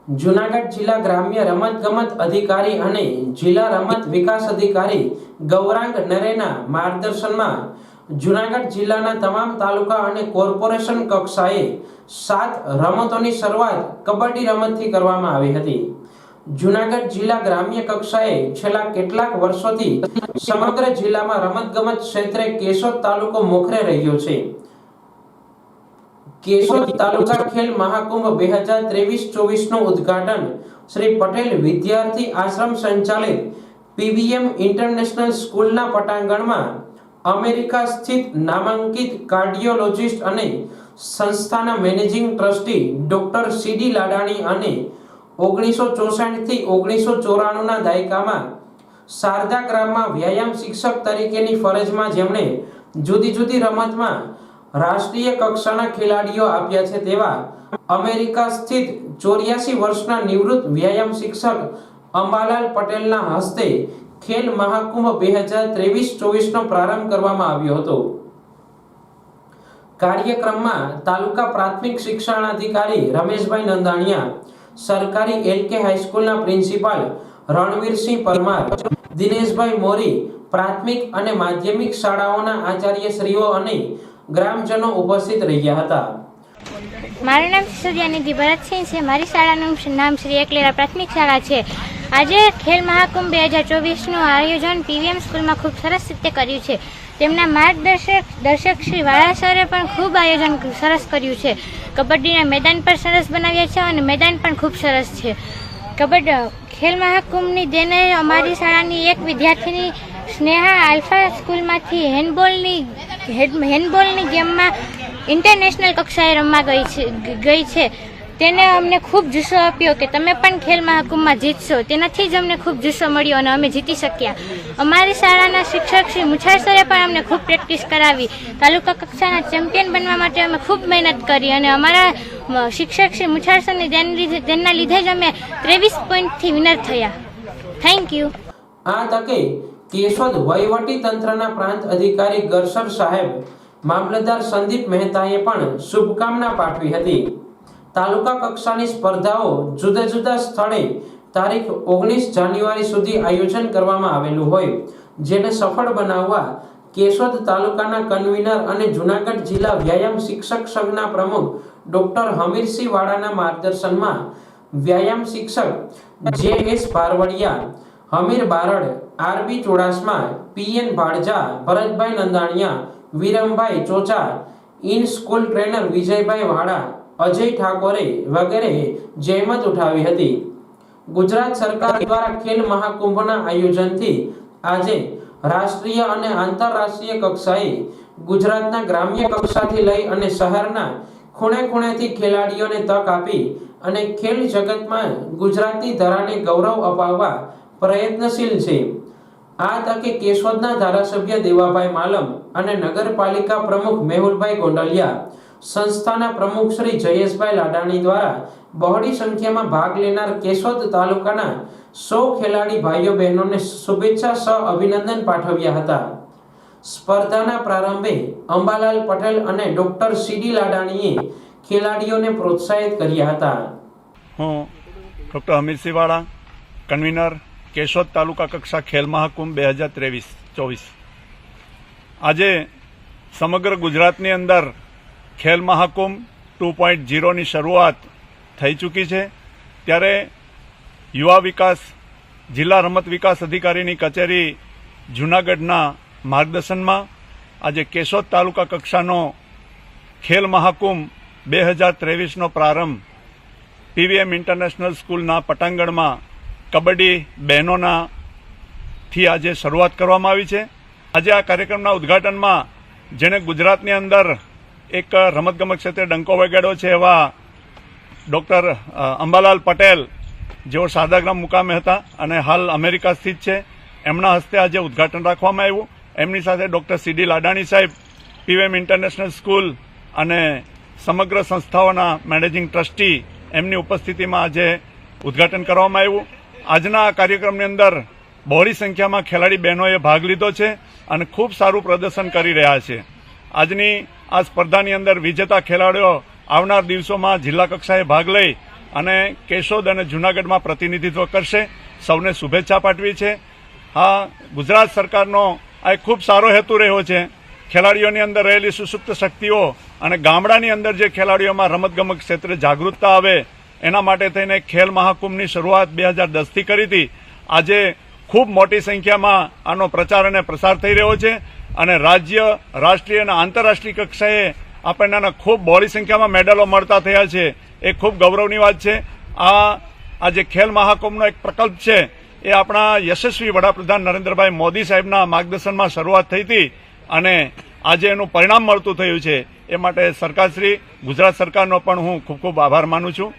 જૂનાગઢ જિલ્લા ગ્રામ્ય રમતગમત અધિકારી અને જિલ્લા રમત વિકાસ અધિકારી ગૌરાંગ નરેના માર્ગદર્શનમાં જૂનાગઢ જિલ્લાના તમામ તાલુકા અને કોર્પોરેશન કક્ષાએ 7 રમતોની શરૂઆત કબડ્ડી રમતથી કરવામાં આવી હતી। જૂનાગઢ જિલ્લા ગ્રામ્ય કક્ષાએ છેલ્લા કેટલાક વર્ષોથી સમગ્ર જિલ્લામાં રમતગમત ક્ષેત્રે કેશોદ તાલુકો મોખરે રહ્યો છે। केशोद तालुका खेल महाकुंभ 2023-24 નું ઉદ્ઘાટન શ્રી પટેલ વિદ્યાર્થી આશ્રમ સંચાલિત પીવીએમ ઇન્ટરનેશનલ સ્કૂલના પટાંગણમાં અમેરિકા સ્થિત નામાંકિત કાર્ડિયોલોજિસ્ટ અને સંસ્થાના મેનેજિંગ ટ્રસ્ટી ડોક્ટર સીડી લાડાણી અને 1964 થી 1994 ના દાયકામાં શારદા ગ્રામમાં વ્યાયામ શિક્ષક તરીકેની ફરજમાં જેમણે જુદી જુદી રમતમાં રાષ્ટ્રીય કક્ષાના ખેલાડીઓ આપ્યા છે તેવા અમેરિકા સ્થિત 84 વર્ષના નિવૃત્ત વ્યાયામ શિક્ષક અંબાલાલ પટેલના હસ્તે ખેલ મહાકુંભ 2023-24 નો પ્રારંભ કરવામાં આવ્યો હતો। કાર્યક્રમમાં તાલુકા પ્રાથમિક શિક્ષણાધિકારી રમેશભાઈ નંદાણીયા, સરકારી એલકે હાઈસ્કૂલના પ્રિન્સિપાલ રણવીરસિંહ પરમાર, દિનેશભાઈ મોરી, પ્રાથમિક અને માધ્યમિક શાળાઓના આચાર્યશ્રીઓ અને ગ્રામજનો ઉપસ્થિત રહ્યા હતા। મારું નામ સૂર્યાનિધિ ભરતસિંહ છે। મારી શાળાનું નામ શ્રી એકલેરા પ્રાથમિક શાળા છે। આજે ખેલ મહાકુંભ 2024નું આયોજન પીવીએમ સ્કૂલમાં ખૂબ સરસ રીતે કર્યું છે। તેમના માર્ગદર્શક શ્રી વાળા સરે પણ ખૂબ આયોજન સરસ કર્યું છે। કબડ્ડીના મેદાન પણ સરસ બનાવ્યા છે અને મેદાન પણ ખૂબ સરસ છે। ખેલ મહાકુંભની દેને અમારી શાળાની એક વિદ્યાર્થીની સ્નેહા આલ્ફા સ્કૂલમાંથી હેન્ડબોલની ગેમમાં ઇન્ટરનેશનલ કક્ષાએ રમવા ગઈ છે। તેને અમને ખૂબ જુસ્સો આપ્યો કે તમે પણ ખેલ મહાકુંભમાં જીતશો। તેનાથી જ અમને ખૂબ જુસ્સો મળ્યો અને અમે જીતી શક્યા। અમારી શાળાના શિક્ષક શ્રી મુછાર સરે પણ અમને ખૂબ પ્રેક્ટિસ કરાવી। તાલુકા કક્ષાના ચેમ્પિયન બનવા માટે અમે ખૂબ મહેનત કરી અને અમારા શિક્ષક શ્રી મુછાર સરની તેના લીધે જ અમે 23 પોઈન્ટથી વિનર થયા। Thank you. આ તકે કેશોદ વહીવટી તંત્રના પ્રાંત અધિકારી ગરસર સાહેબ, મામલતદાર સંદીપ મહેતાએ પણ શુભકામના પાઠવી હતી। તાલુકા કક્ષાની સ્પર્ધાઓ જુદા જુદા સ્થળે તારીખ 19 જાન્યુઆરી સુધી આયોજન કરવામાં આવેલું હોય, જેને સફળ બનાવવા કેશોદ તાલુકાના કન્વીનર અને જૂનાગઢ જિલ્લા વ્યાયામ શિક્ષક સંઘના પ્રમુખ ડોક્ટર હમીરસિંહ વાળાના માર્ગદર્શનમાં વ્યાયામ શિક્ષક J S. Bharvadiya, Hamir Barad, R B Chudasama, P N Bhadja, Bharatbhai Nandaniya, Virambhai Chocha, in school trainer Vijaybhai Vada, Ajay ઠાકોરે વગેરે જહેમત ઉઠાવી હતી। ગુજરાત સરકાર દ્વારા ખેલ મહાકુંભના આયોજનથી આજે રાષ્ટ્રીય અને આંતરરાષ્ટ્રીય કક્ષાએ ગુજરાતના ગ્રામ્ય કક્ષાથી લઈ અને શહેરના ખૂણે ખૂણેથી ખેલાડીઓને તક આપી અને ખેલ જગતમાં ગુજરાતની ધરાને ગૌરવ અપાવવા પ્રયત્નશીલ છે। આ તકે કેશોદના ધારાસભ્ય દેવાભાઈ માલમ અને નગરપાલિકા પ્રમુખ મેહુલભાઈ ગોંડલિયા, સંસ્થાના પ્રમુખ શ્રી જયેશભાઈ લાડાણી દ્વારા બહોળી સંખ્યામાં ભાગ લેનાર કેશોદ તાલુકાના 100 ખેલાડી ભાઈઓ બહેનોને શુભેચ્છા સહ અભિનંદન પાઠવ્યા હતા। સ્પર્ધાના પ્રારંભે અંબાલાલ પટેલ અને ડોક્ટર સીડી લાડાણીએ ખેલાડીઓને પ્રોત્સાહિત કર્યા હતા। હું ડોક્ટર હમીરસિંહ વાળા, કન્વીનર કેશોદ તાલુકા કક્ષા ખેલ મહાકુંભ 2023-24। આજે સમગ્ર ગુજરાતની અંદર ખેલ મહાકુંભ 2.0ની શરૂઆત થઈ ચૂકી છે, ત્યારે યુવા વિકાસ જિલ્લા રમત વિકાસ અધિકારીની કચેરી જૂનાગઢના માર્ગદર્શનમાં આજે કેશોદ તાલુકા કક્ષાનો ખેલ મહાકુંભ 2023નો પ્રારંભ પીવીએમ ઇન્ટરનેશનલ સ્કૂલના પટાંગણમાં કબડ્ડી બહેનોનાથી આજે શરૂઆત કરવામાં આવી છે। આજે આ કાર્યક્રમના ઉદ્ઘાટનમાં જેણે ગુજરાતની અંદર એક રમતગમત ક્ષેત્રે ડંકો વગાડ્યો છે એવા ડોક્ટર અંબાલાલ પટેલ, જેઓ શારદાગ્રામ મુકામે હતા અને હાલ અમેરિકા સ્થિત છે, એમના હસ્તે આજે ઉદ્ઘાટન રાખવામાં આવ્યું। એમની સાથે ડોક્ટર સીડી લાડાણી સાહેબ, પીવીએમ ઇન્ટરનેશનલ સ્કૂલ અને સમગ્ર સંસ્થાઓના મેનેજિંગ ટ્રસ્ટી, એમની ઉપસ્થિતિમાં આજે ઉદ્ઘાટન કરવામાં આવ્યું। આજના આ કાર્યક્રમની અંદર બહોળી સંખ્યામાં ખેલાડી બહેનોએ ભાગ લીધો છે અને ખૂબ સારું પ્રદર્શન કરી રહ્યા છે। આજની આ સ્પર્ધાની અંદર વિજેતા ખેલાડીઓ આવનાર દિવસોમાં જિલ્લા કક્ષાએ ભાગ લઈ અને કેશોદ અને જૂનાગઢમાં પ્રતિનિધિત્વ કરશે. સૌને શુભેચ્છા પાઠવી છે. હા, ગુજરાત સરકારનો આ એક ખૂબ સારો હેતુ રહ્યો છે. ખેલાડીઓની અંદર રહેલી સુસુપ્ત શક્તિઓ અને ગામડાની અંદર જે ખેલાડીઓમાં રમતગમત ક્ષેત્રે જાગૃતતા આવે એના માટે થઈને ખેલ મહાકુંભની શરૂઆત 2010થી કરી હતી. આજે ખૂબ મોટી સંખ્યામાં આનો પ્રચાર અને પ્રસાર થઈ રહ્યો છે અને રાજ્ય, રાષ્ટ્રીય અને આંતરરાષ્ટ્રીય કક્ષાએ આપણને ખૂબ બહોળી સંખ્યામાં મેડલો મળતા થયા છે. એ ખૂબ ગૌરવની વાત છે. આ જે ખેલ મહાકુંભનો એક પ્રકલ્પ છે એ આપણા યશસ્વી વડાપ્રધાન નરેન્દ્રભાઈ મોદી સાહેબના માર્ગદર્શનમાં શરૂઆત થઈ હતી અને આજે એનું પરિણામ મળતું થયું છે. એ માટે સરકારશ્રી, ગુજરાત સરકારનો પણ હું ખૂબ ખૂબ આભાર માનું છું.